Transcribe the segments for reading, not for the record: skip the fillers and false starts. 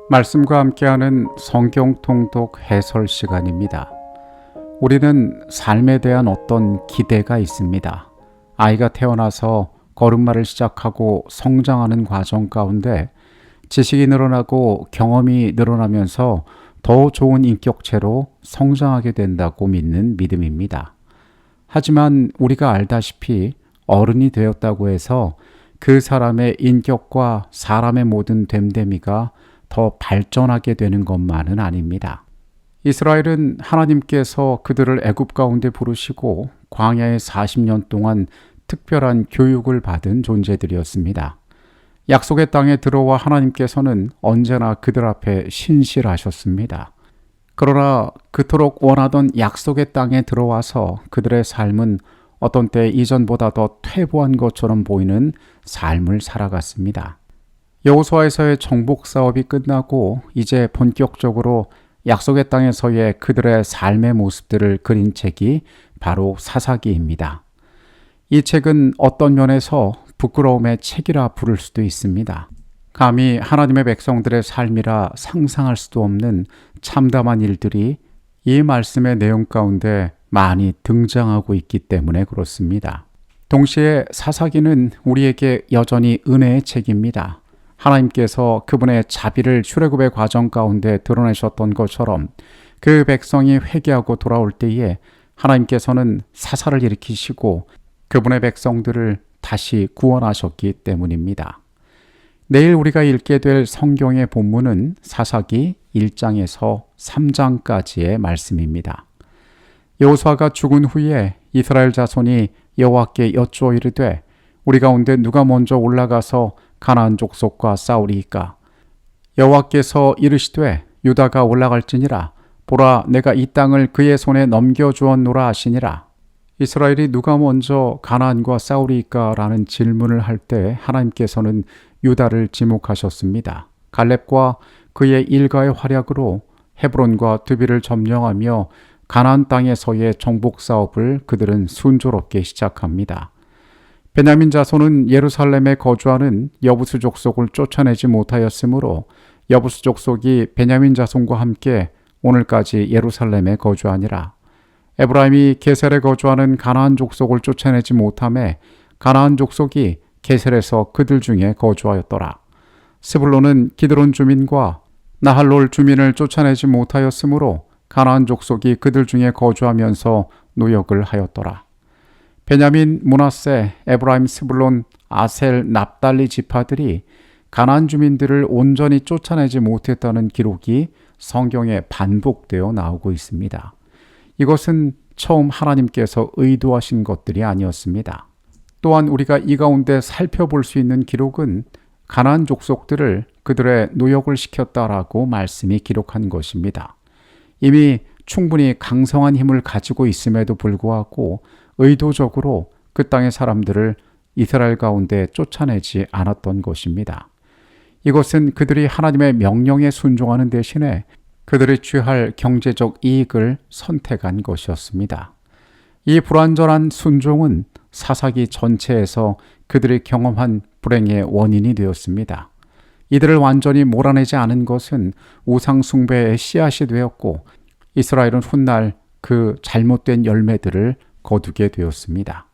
말씀과 함께하는 성경 통독 해설 시간입니다. 우리는 삶에 대한 어떤 기대가 있습니다. 아이가 태어나서 걸음마를 시작하고 성장하는 과정 가운데 지식이 늘어나고 경험이 늘어나면서 더 좋은 인격체로 성장하게 된다고 믿는 믿음입니다. 하지만 우리가 알다시피 어른이 되었다고 해서 그 사람의 인격과 사람의 모든 됨됨이가 더 발전하게 되는 것만은 아닙니다. 이스라엘은 하나님께서 그들을 애굽 가운데 부르시고 광야의 40년 동안 특별한 교육을 받은 존재들이었습니다. 약속의 땅에 들어와 하나님께서는 언제나 그들 앞에 신실하셨습니다. 그러나 그토록 원하던 약속의 땅에 들어와서 그들의 삶은 어떤 때 이전보다 더 퇴보한 것처럼 보이는 삶을 살아갔습니다. 여호수아에서의 정복 사업이 끝나고 이제 본격적으로 약속의 땅에서의 그들의 삶의 모습들을 그린 책이 바로 사사기입니다. 이 책은 어떤 면에서 부끄러움의 책이라 부를 수도 있습니다. 감히 하나님의 백성들의 삶이라 상상할 수도 없는 참담한 일들이 이 말씀의 내용 가운데 많이 등장하고 있기 때문에 그렇습니다. 동시에 사사기는 우리에게 여전히 은혜의 책입니다. 하나님께서 그분의 자비를 출애굽의 과정 가운데 드러내셨던 것처럼 그 백성이 회개하고 돌아올 때에 하나님께서는 사사를 일으키시고 그분의 백성들을 다시 구원하셨기 때문입니다. 내일 우리가 읽게 될 성경의 본문은 사사기 1장에서 3장까지의 말씀입니다. 여호수아가 죽은 후에 이스라엘 자손이 여호와께 여쭈어 이르되 우리 가운데 누가 먼저 올라가서 가나안 족속과 싸우리이까? 여호와께서 이르시되 유다가 올라갈지니라. 보라, 내가 이 땅을 그의 손에 넘겨주었노라 하시니라. 이스라엘이 누가 먼저 가나안과 싸우리이까? 라는 질문을 할 때 하나님께서는 유다를 지목하셨습니다. 갈렙과 그의 일가의 활약으로 헤브론과 드비를 점령하며 가나안 땅에서의 정복 사업을 그들은 순조롭게 시작합니다. 베냐민 자손은 예루살렘에 거주하는 여부수 족속을 쫓아내지 못하였으므로 여부수 족속이 베냐민 자손과 함께 오늘까지 예루살렘에 거주하니라. 에브라임이 게셀에 거주하는 가나안 족속을 쫓아내지 못하매 가나안 족속이 게셀에서 그들 중에 거주하였더라. 스불론은 기드론 주민과 나할롤 주민을 쫓아내지 못하였으므로 가나안 족속이 그들 중에 거주하면서 노역을 하였더라. 베냐민, 므낫세, 에브라임, 스불론, 아셀, 납달리 지파들이 가나안 주민들을 온전히 쫓아내지 못했다는 기록이 성경에 반복되어 나오고 있습니다. 이것은 처음 하나님께서 의도하신 것들이 아니었습니다. 또한 우리가 이 가운데 살펴볼 수 있는 기록은 가나안 족속들을 그들의 노역을 시켰다라고 말씀이 기록한 것입니다. 이미 충분히 강성한 힘을 가지고 있음에도 불구하고 의도적으로 그 땅의 사람들을 이스라엘 가운데 쫓아내지 않았던 것입니다. 이것은 그들이 하나님의 명령에 순종하는 대신에 그들이 취할 경제적 이익을 선택한 것이었습니다. 이 불완전한 순종은 사사기 전체에서 그들이 경험한 불행의 원인이 되었습니다. 이들을 완전히 몰아내지 않은 것은 우상 숭배의 씨앗이 되었고 이스라엘은 훗날 그 잘못된 열매들을 거두게 되었습니다.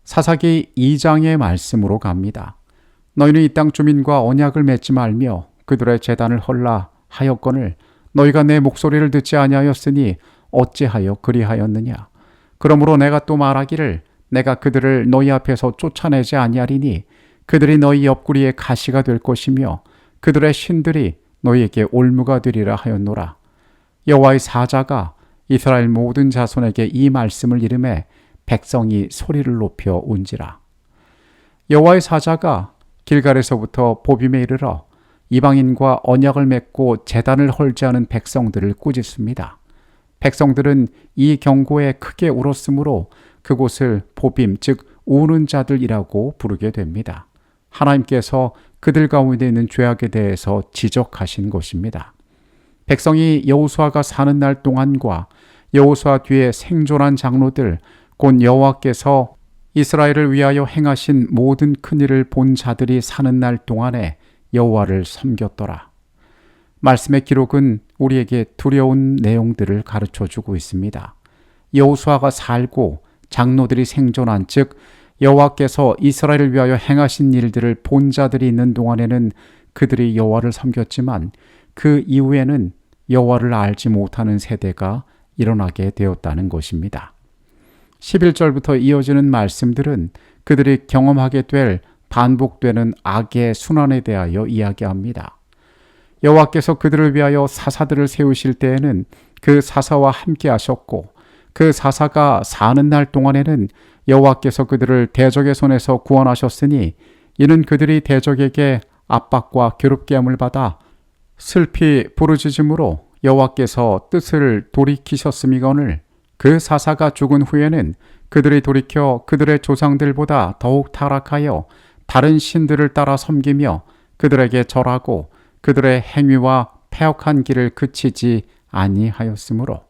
사사기 2장의 말씀으로 갑니다. 너희는 이 땅 주민과 언약을 맺지 말며 그들의 제단을 헐라 하였거늘 너희가 내 목소리를 듣지 아니하였으니 어찌하여 그리하였느냐? 그러므로 내가 또 말하기를 내가 그들을 너희 앞에서 쫓아내지 아니하리니 그들이 너희 옆구리에 가시가 될 것이며 그들의 신들이 너희에게 올무가 되리라 하였노라. 여호와의 사자가 이스라엘 모든 자손에게 이 말씀을 이르매 백성이 소리를 높여 운지라. 여호와의 사자가 길갈에서부터 보빔에 이르러 이방인과 언약을 맺고 제단을 헐지 않은 백성들을 꾸짖습니다. 백성들은 이 경고에 크게 울었으므로 그곳을 보빔, 즉 우는 자들이라고 부르게 됩니다. 하나님께서 그들 가운데 있는 죄악에 대해서 지적하신 것입니다. 백성이 여호수아가 사는 날 동안과 여호수아 뒤에 생존한 장로들, 곧 여호와께서 이스라엘을 위하여 행하신 모든 큰일을 본 자들이 사는 날 동안에 여호와를 섬겼더라. 말씀의 기록은 우리에게 두려운 내용들을 가르쳐주고 있습니다. 여호수아가 살고 장로들이 생존한 즉 여호와께서 이스라엘을 위하여 행하신 일들을 본 자들이 있는 동안에는 그들이 여호와를 섬겼지만 그 이후에는 여호와를 알지 못하는 세대가 일어나게 되었다는 것입니다. 11절부터 이어지는 말씀들은 그들이 경험하게 될 반복되는 악의 순환에 대하여 이야기합니다. 여호와께서 그들을 위하여 사사들을 세우실 때에는 그 사사와 함께 하셨고 그 사사가 사는 날 동안에는 여호와께서 그들을 대적의 손에서 구원하셨으니 이는 그들이 대적에게 압박과 괴롭게 함을 받아 슬피 부르짖음으로 여호와께서 뜻을 돌이키셨음이거늘 그 사사가 죽은 후에는 그들이 돌이켜 그들의 조상들보다 더욱 타락하여 다른 신들을 따라 섬기며 그들에게 절하고 그들의 행위와 패역한 길을 그치지 아니하였으므로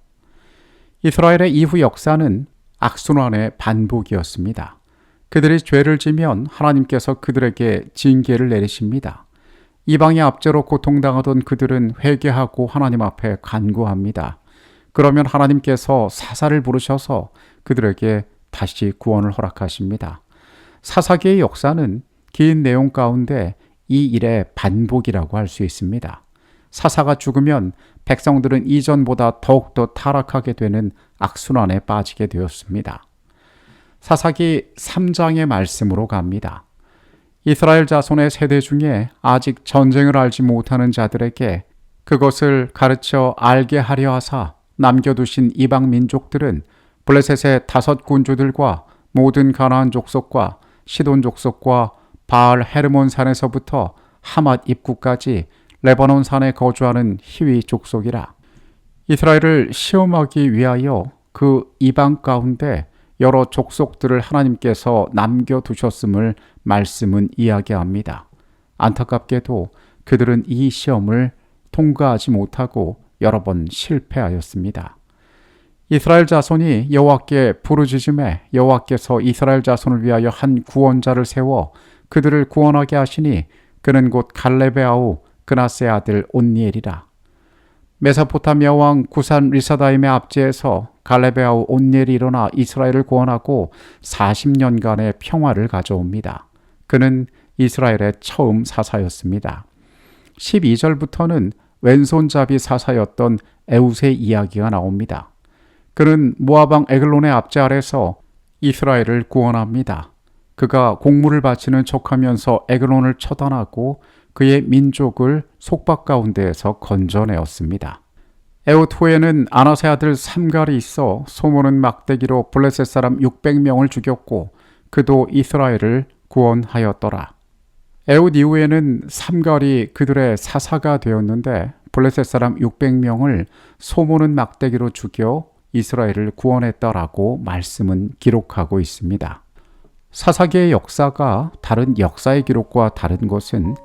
이스라엘의 이후 역사는 악순환의 반복이었습니다. 그들이 죄를 지면 하나님께서 그들에게 징계를 내리십니다. 이방의 압제로 고통당하던 그들은 회개하고 하나님 앞에 간구합니다. 그러면 하나님께서 사사를 부르셔서 그들에게 다시 구원을 허락하십니다. 사사기의 역사는 긴 내용 가운데 이 일의 반복이라고 할 수 있습니다. 사사가 죽으면 백성들은 이전보다 더욱더 타락하게 되는 악순환에 빠지게 되었습니다. 사사기 3장의 말씀으로 갑니다. 이스라엘 자손의 세대 중에 아직 전쟁을 알지 못하는 자들에게 그것을 가르쳐 알게 하려 하사 남겨두신 이방 민족들은 블레셋의 5 군주들과 모든 가나안 족속과 시돈 족속과 바알 헤르몬 산에서부터 하맛 입구까지 레바논 산에 거주하는 히위 족속이라. 이스라엘을 시험하기 위하여 그 이방 가운데 여러 족속들을 하나님께서 남겨두셨음을 말씀은 이야기합니다. 안타깝게도 그들은 이 시험을 통과하지 못하고 여러 번 실패하였습니다. 이스라엘 자손이 여호와께 부르짖음에 여호와께서 이스라엘 자손을 위하여 한 구원자를 세워 그들을 구원하게 하시니 그는 곧 갈렙의 아우 그나스의 아들 온니엘이라. 메소포타미아 왕 구산 리사다임의 압제에서 갈렙의 아우 온니엘이 일어나 이스라엘을 구원하고 40년간의 평화를 가져옵니다. 그는 이스라엘의 처음 사사였습니다. 12절부터는 왼손잡이 사사였던 에웃의 이야기가 나옵니다. 그는 모압왕 에글론의 압제 아래서 이스라엘을 구원합니다. 그가 공물을 바치는 척하면서 에글론을 처단하고 그의 민족을 속박 가운데에서 건져내었습니다. 에웃 후에는 아나세 아들 삼갈이 있어 소모는 막대기로 블레셋 사람 600명을 죽였고 그도 이스라엘을 구원하였더라. 에웃 이후에는 삼갈이 그들의 사사가 되었는데 블레셋 사람 600명을 소모는 막대기로 죽여 이스라엘을 구원했다라고 말씀은 기록하고 있습니다. 사사기의 역사가 다른 역사의 기록과 다른 것은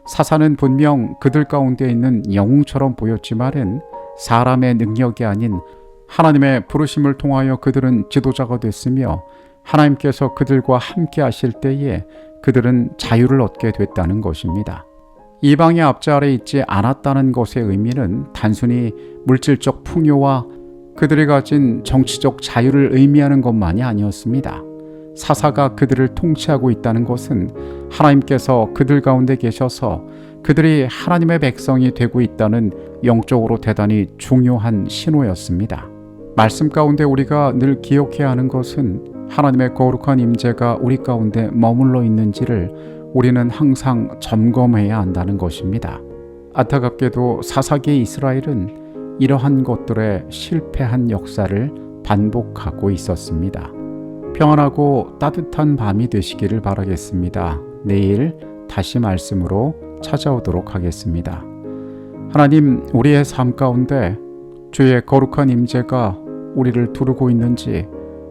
사사는 분명 그들 가운데 있는 영웅처럼 보였지만은 사람의 능력이 아닌 하나님의 부르심을 통하여 그들은 지도자가 됐으며 하나님께서 그들과 함께 하실 때에 그들은 자유를 얻게 됐다는 것입니다. 이방의 압제 아래 있지 않았다는 것의 의미는 단순히 물질적 풍요와 그들이 가진 정치적 자유를 의미하는 것만이 아니었습니다. 사사가 그들을 통치하고 있다는 것은 하나님께서 그들 가운데 계셔서 그들이 하나님의 백성이 되고 있다는 영적으로 대단히 중요한 신호였습니다. 말씀 가운데 우리가 늘 기억해야 하는 것은 하나님의 거룩한 임재가 우리 가운데 머물러 있는지를 우리는 항상 점검해야 한다는 것입니다. 안타깝게도 사사기의 이스라엘은 이러한 것들에 실패한 역사를 반복하고 있었습니다. 평안하고 따뜻한 밤이 되시기를 바라겠습니다. 내일 다시 말씀으로 찾아오도록 하겠습니다. 하나님, 우리의 삶 가운데 주의 거룩한 임재가 우리를 두르고 있는지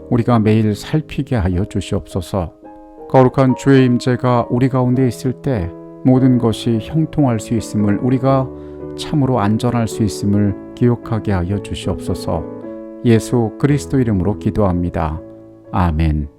우리가 매일 살피게 하여 주시옵소서. 거룩한 주의 임재가 우리 가운데 있을 때 모든 것이 형통할 수 있음을, 우리가 참으로 안전할 수 있음을 기억하게 하여 주시옵소서. 예수 그리스도 이름으로 기도합니다. 아멘.